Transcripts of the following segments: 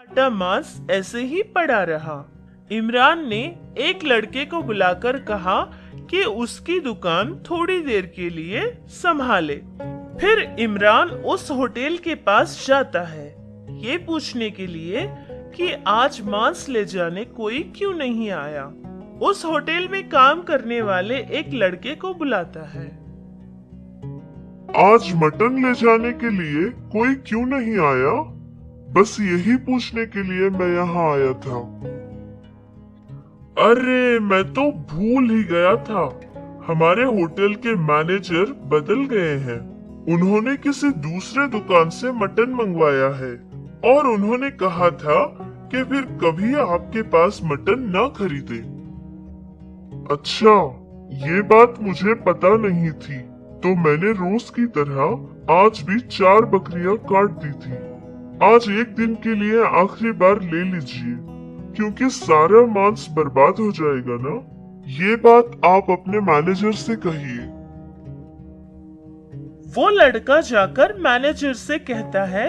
काटा मांस ऐसे ही पड़ा रहा। इमरान ने एक लड़के को बुलाकर कहा कि उसकी दुकान थोड़ी देर के लिए संभाले। फिर इमरान उस होटल के पास जाता है ये पूछने के लिए कि आज मांस ले जाने कोई क्यों नहीं आया। उस होटल में काम करने वाले एक लड़के को बुलाता है। आज मटन ले जाने के लिए कोई क्यों नहीं आया? बस यही पूछने के लिए मैं यहाँ आया था। अरे मैं तो भूल ही गया था, हमारे होटल के मैनेजर बदल गए हैं। उन्होंने किसी दूसरे दुकान से मटन मंगवाया है और उन्होंने कहा था कि फिर कभी आपके पास मटन ना खरीदे। अच्छा, ये बात मुझे पता नहीं थी, तो मैंने रोज की तरह आज भी 4 बकरियां काट दी थी। आज एक दिन के लिए आखिरी बार ले लीजिए, क्योंकि सारा मांस बर्बाद हो जाएगा ना। ये बात आप अपने मैनेजर से कहिए। वो लड़का जाकर मैनेजर से कहता है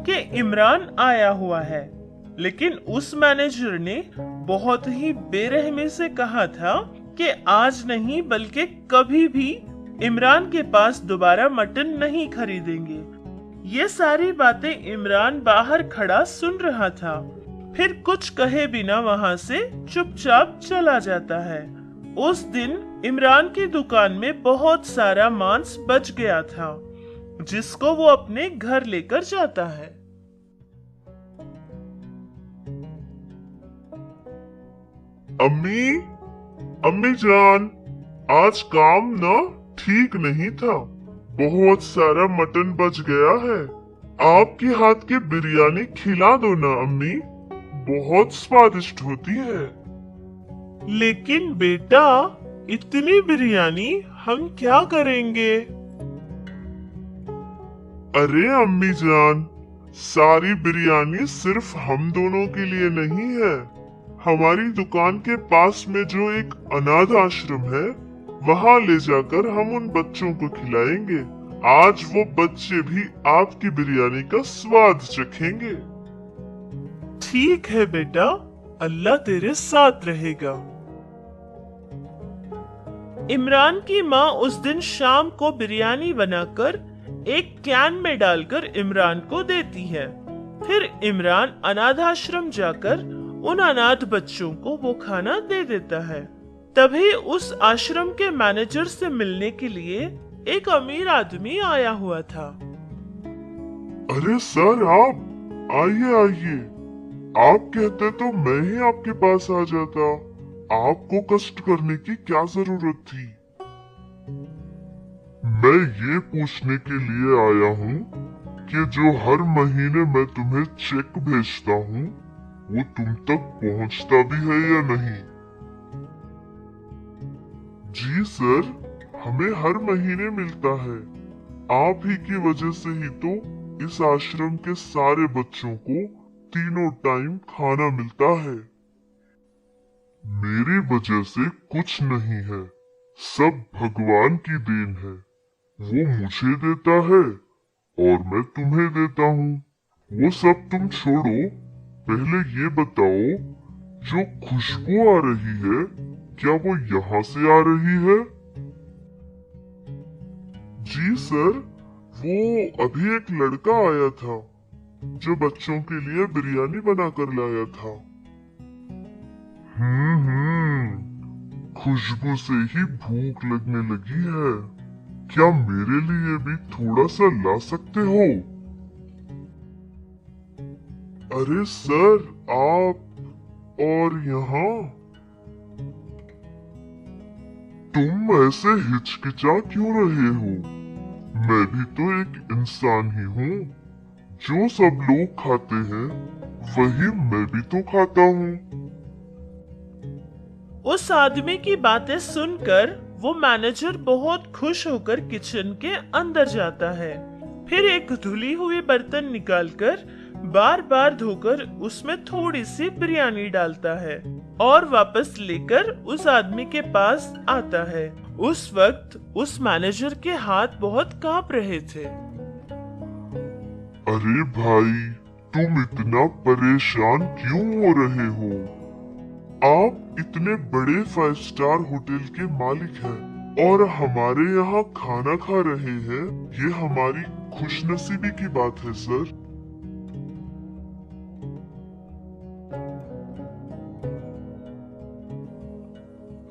कि इमरान आया हुआ है, लेकिन उस मैनेजर ने बहुत ही बेरहमी से कहा था कि आज नहीं बल्कि कभी भी इमरान के पास दोबारा मटन नहीं खरीदेंगे। ये सारी बातें इमरान बाहर खड़ा सुन रहा था, फिर कुछ कहे बिना वहां से चुपचाप चला जाता है। उस दिन इमरान की दुकान में बहुत सारा मांस बच गया था, जिसको वो अपने घर लेकर जाता है। अम्मी, अम्मी जान, आज काम ना ठीक नहीं था। बहुत सारा मटन बच गया है। आपके हाथ की बिरयानी खिला दो ना अम्मी, बहुत स्वादिष्ट होती है। लेकिन बेटा, इतनी बिरयानी हम क्या करेंगे? अरे अम्मी जान, सारी बिरयानी सिर्फ हम दोनों के लिए नहीं है। हमारी दुकान के पास में जो एक अनाथ आश्रम है, वहाँ ले जाकर हम उन बच्चों को खिलाएंगे। आज वो बच्चे भी आपकी बिरयानी का स्वाद चखेंगे। ठीक है बेटा, अल्लाह तेरे साथ रहेगा। इमरान की माँ उस दिन शाम को बिरयानी बनाकर एक कैन में डालकर इमरान को देती है। फिर इमरान अनाथ आश्रम जाकर उन अनाथ बच्चों को वो खाना दे देता है। तभी उस आश्रम के मैनेजर से मिलने के लिए एक अमीर आदमी आया हुआ था। अरे सर, आप आइए आइए। आप कहते तो मैं ही आपके पास आ जाता। आपको कष्ट करने की क्या जरूरत थी? मैं ये पूछने के लिए आया हूँ कि जो हर महीने मैं तुम्हें चेक भेजता हूँ, वो तुम तक पहुँचता भी है या नहीं? जी सर, हमें हर महीने मिलता है। आप ही की वजह से ही तो इस आश्रम के सारे बच्चों को तीनों टाइम खाना मिलता है। मेरी वजह से कुछ नहीं है, सब भगवान की देन है। वो मुझे देता है और मैं तुम्हें देता हूँ। वो सब तुम छोड़ो, पहले ये बताओ, जो खुशबू आ रही है, क्या वो यहाँ से आ रही है? जी सर, वो अभी एक लड़का आया था जो बच्चों के लिए बिरयानी बनाकर लाया था। खुशबू से ही भूख लगने लगी है। क्या मेरे लिए भी थोड़ा सा ला सकते हो? अरे सर, आप और यहाँ? तुम ऐसे हिचकिचा क्यों रहे हो? मैं भी तो एक इंसान ही हूँ। जो सब लोग खाते हैं, वही मैं भी तो खाता हूँ। उस आदमी की बातें सुनकर वो मैनेजर बहुत खुश होकर किचन के अंदर जाता है। फिर एक धुली हुई बर्तन निकालकर बार बार धोकर उसमें थोड़ी सी बिरयानी डालता है और वापस लेकर उस आदमी के पास आता है। उस वक्त उस मैनेजर के हाथ बहुत कांप रहे थे। अरे भाई, तुम इतना परेशान क्यों हो रहे हो? आप इतने बड़े 5 स्टार होटल के मालिक हैं और हमारे यहाँ खाना खा रहे हैं। ये हमारी खुशनसीबी की बात है सर।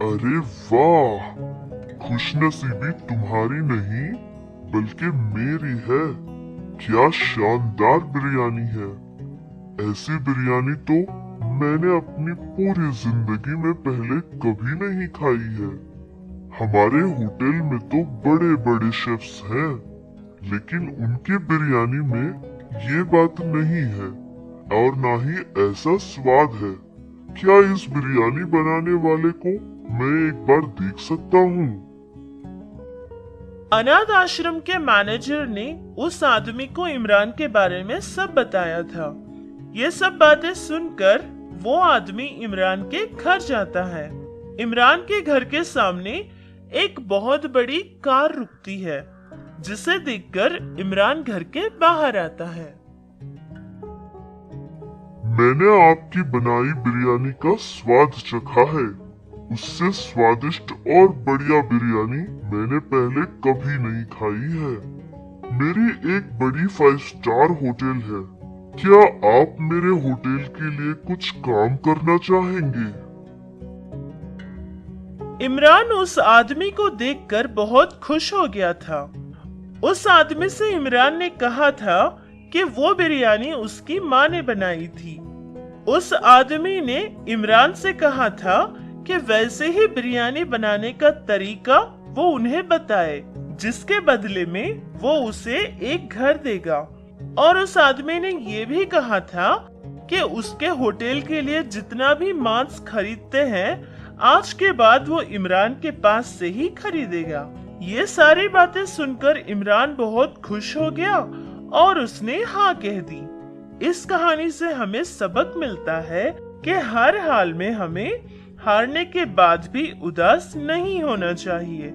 अरे वाह, खुशनसीबी तुम्हारी नहीं बल्कि मेरी है। क्या शानदार बिरयानी है। ऐसी बिरयानी तो मैंने अपनी पूरी जिंदगी में पहले कभी नहीं खाई है। हमारे होटल में तो बड़े बड़े शेफ्स हैं, लेकिन उनकी बिरयानी में ये बात नहीं है और ना ही ऐसा स्वाद है। क्या इस बिरयानी बनाने वाले को मैं एक बार देख सकता हूँ? अनाथ आश्रम के मैनेजर ने उस आदमी को इमरान के बारे में सब बताया था। ये सब बातें सुनकर वो आदमी इमरान के घर जाता है। इमरान के घर के सामने एक बहुत बड़ी कार रुकती है, जिसे देखकर इमरान घर के बाहर आता है। मैंने आपकी बनाई बिरयानी का स्वाद चखा है। उससे स्वादिष्ट और बढ़िया बिरयानी मैंने पहले कभी नहीं खाई है। मेरी एक बड़ी 5 स्टार होटल है। क्या आप मेरे होटल के लिए कुछ काम करना चाहेंगे? इमरान उस आदमी को देखकर बहुत खुश हो गया था। उस आदमी से इमरान ने कहा था कि वो बिरयानी उसकी माँ ने बनाई थी। उस आदमी ने इमरान से कहा था कि वैसे ही बिरयानी बनाने का तरीका वो उन्हें बताए, जिसके बदले में वो उसे एक घर देगा। और उस आदमी ने ये भी कहा था कि उसके होटल के लिए जितना भी मांस खरीदते हैं, आज के बाद वो इमरान के पास से ही खरीदेगा। ये सारी बातें सुनकर इमरान बहुत खुश हो गया और उसने हाँ कह दी। इस कहानी से हमें सबक मिलता है कि हर हाल में हमें हारने के बाद भी उदास नहीं होना चाहिए,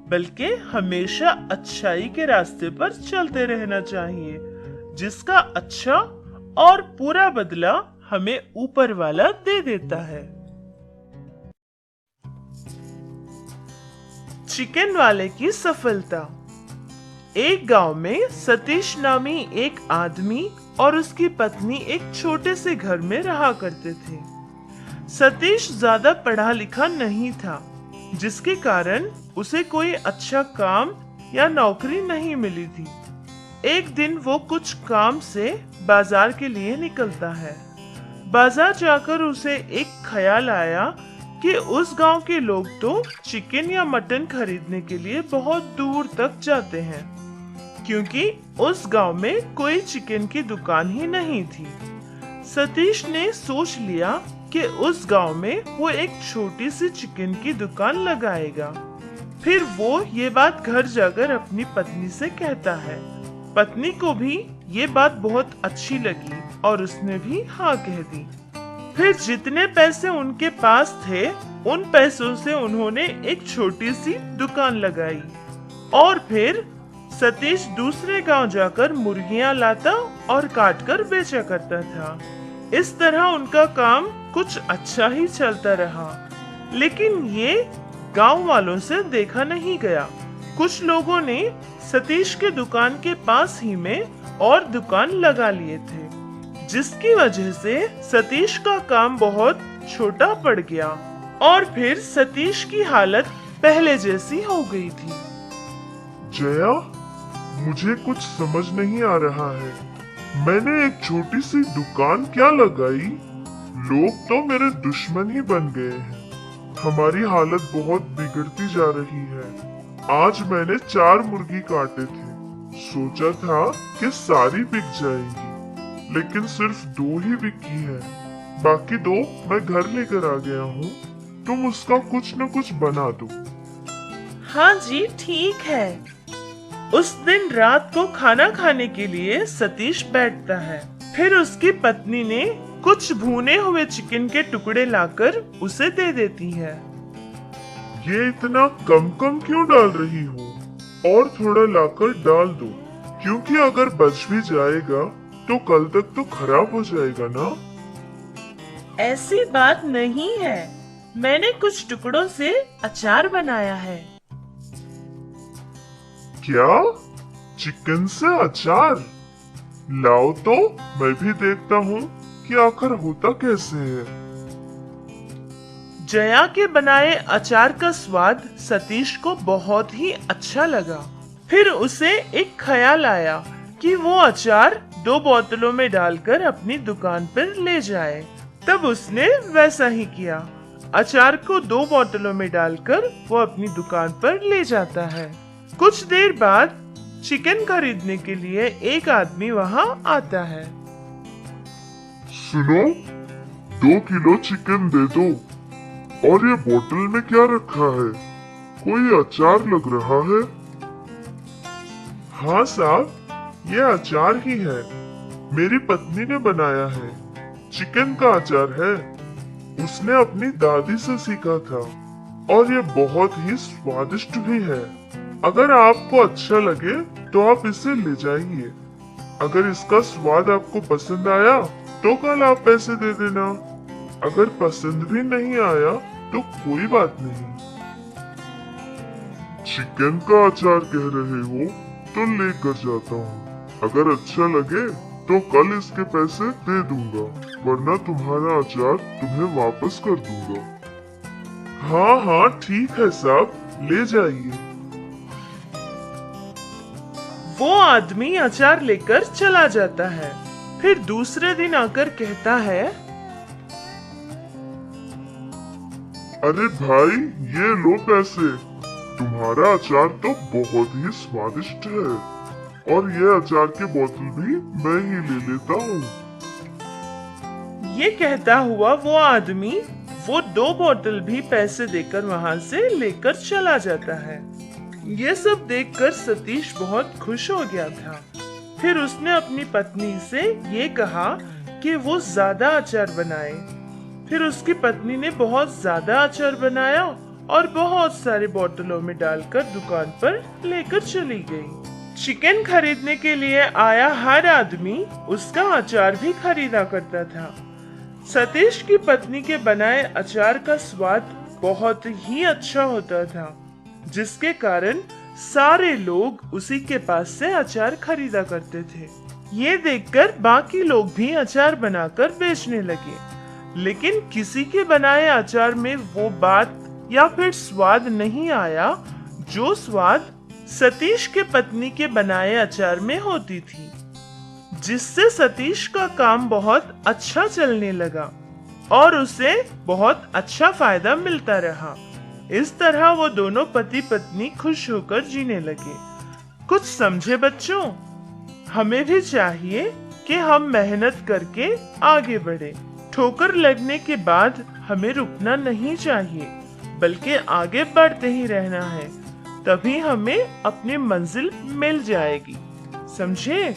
बल्कि हमेशा अच्छाई के रास्ते पर चलते रहना चाहिए, जिसका अच्छा और पूरा बदला हमें ऊपर वाला दे देता है। चिकन वाले की सफलता। एक गांव में सतीश नामी एक आदमी और उसकी पत्नी एक छोटे से घर में रहा करते थे। सतीश ज्यादा पढ़ा लिखा नहीं था, जिसके कारण उसे कोई अच्छा काम या नौकरी नहीं मिली थी। एक दिन वो कुछ काम से बाजार के लिए निकलता है। बाजार जाकर उसे एक ख्याल आया कि उस गांव के लोग तो चिकन या मटन खरीदने के लिए बहुत दूर तक जाते हैं, क्योंकि उस गांव में कोई चिकन की दुकान ही नहीं थी। सतीश ने सोच लिया कि उस गांव में वो एक छोटी सी चिकन की दुकान लगाएगा। फिर वो ये बात घर जाकर अपनी पत्नी से कहता है। पत्नी को भी ये बात बहुत अच्छी लगी और उसने भी हाँ कह दी। फिर जितने पैसे उनके पास थे, उन पैसों से उन्होंने एक छोटी सी दुकान लगाई और फिर सतीश दूसरे गांव जाकर मुर्गियां लाता और काटकर बेचा करता था। इस तरह उनका काम कुछ अच्छा ही चलता रहा, लेकिन ये गांव वालों से देखा नहीं गया। कुछ लोगों ने सतीश के दुकान के पास ही में और दुकान लगा लिए थे, जिसकी वजह से सतीश का काम बहुत छोटा पड़ गया और फिर सतीश की हालत पहले जैसी हो गई थी। जया, मुझे कुछ समझ नहीं आ रहा है। मैंने एक छोटी सी दुकान क्या लगाई, लोग तो मेरे दुश्मन ही बन गए हैं। हमारी हालत बहुत बिगड़ती जा रही है। आज मैंने 4 मुर्गी काटे थे। सोचा था कि सारी बिक जाएंगी, लेकिन सिर्फ 2 ही बिकी है। बाकी 2 मैं घर लेकर आ गया हूँ। तुम उसका कुछ न कुछ बना दो। हाँ जी, ठीक है। उस दिन रात को खाना खाने के लिए सतीश बैठता है। फिर उसकी पत्नी ने कुछ भुने हुए चिकन के टुकड़े लाकर उसे दे देती है। ये इतना कम कम क्यों डाल रही हो? और थोड़ा लाकर डाल दो, क्योंकि अगर बच भी जाएगा तो कल तक तो खराब हो जाएगा ना। ऐसी बात नहीं है, मैंने कुछ टुकड़ों से अचार बनाया है। क्या? चिकन से अचार? लाओ तो मैं भी देखता हूँ कि आखिर होता कैसे है। जया के बनाए अचार का स्वाद सतीश को बहुत ही अच्छा लगा। फिर उसे एक ख्याल आया कि वो अचार 2 बोतलों में डालकर अपनी दुकान पर ले जाए। तब उसने वैसा ही किया। अचार को 2 बोतलों में डालकर वो अपनी दुकान पर ले जाता है। कुछ देर बाद चिकन खरीदने के लिए एक आदमी वहाँ आता है। सुनो, 2 किलो चिकन दे दो। और ये बोतल में क्या रखा है? कोई अचार लग रहा है। हाँ साहब, ये अचार ही है। मेरी पत्नी ने बनाया है। चिकन का अचार है। उसने अपनी दादी से सीखा था और ये बहुत ही स्वादिष्ट भी है। अगर आपको अच्छा लगे तो आप इसे ले जाइए। अगर इसका स्वाद आपको पसंद आया तो कल आप पैसे दे देना। अगर पसंद भी नहीं आया तो कोई बात नहीं। चिकन का अचार कह रहे हो तो लेकर जाता हूँ। अगर अच्छा लगे तो कल इसके पैसे दे दूंगा, वरना तुम्हारा अचार तुम्हें वापस कर दूंगा। हाँ हाँ ठीक है साहब, ले जाइए। वो आदमी अचार लेकर चला जाता है। फिर दूसरे दिन आकर कहता है, अरे भाई, ये लो पैसे। तुम्हारा अचार तो बहुत ही स्वादिष्ट है और ये अचार की बोतल भी मैं ही ले लेता हूँ। ये कहता हुआ वो आदमी वो 2 बोतल भी पैसे देकर वहाँ से लेकर चला जाता है। ये सब देखकर सतीश बहुत खुश हो गया था। फिर उसने अपनी पत्नी से ये कहा कि वो ज्यादा अचार बनाए। फिर उसकी पत्नी ने बहुत ज्यादा अचार बनाया और बहुत सारे बोतलों में डालकर दुकान पर लेकर चली गई। चिकन खरीदने के लिए आया हर आदमी उसका अचार भी खरीदा करता था। सतीश की पत्नी के बनाए अचार का स्वाद बहुत ही अच्छा होता था, जिसके कारण सारे लोग उसी के पास से अचार खरीदा करते थे। ये देखकर बाकी लोग भी अचार बनाकर बेचने लगे, लेकिन किसी के बनाए अचार में वो बात या फिर स्वाद नहीं आया जो स्वाद सतीश के पत्नी के बनाए अचार में होती थी, जिससे सतीश का काम बहुत अच्छा चलने लगा और उसे बहुत अच्छा फायदा मिलता रहा। इस तरह वो दोनों पति पत्नी खुश होकर जीने लगे। कुछ समझे बच्चों? हमें भी चाहिए कि हम मेहनत करके आगे बढ़े। ठोकर लगने के बाद हमें रुकना नहीं चाहिए, बल्कि आगे बढ़ते ही रहना है। तभी हमें अपनी मंजिल मिल जाएगी। समझे?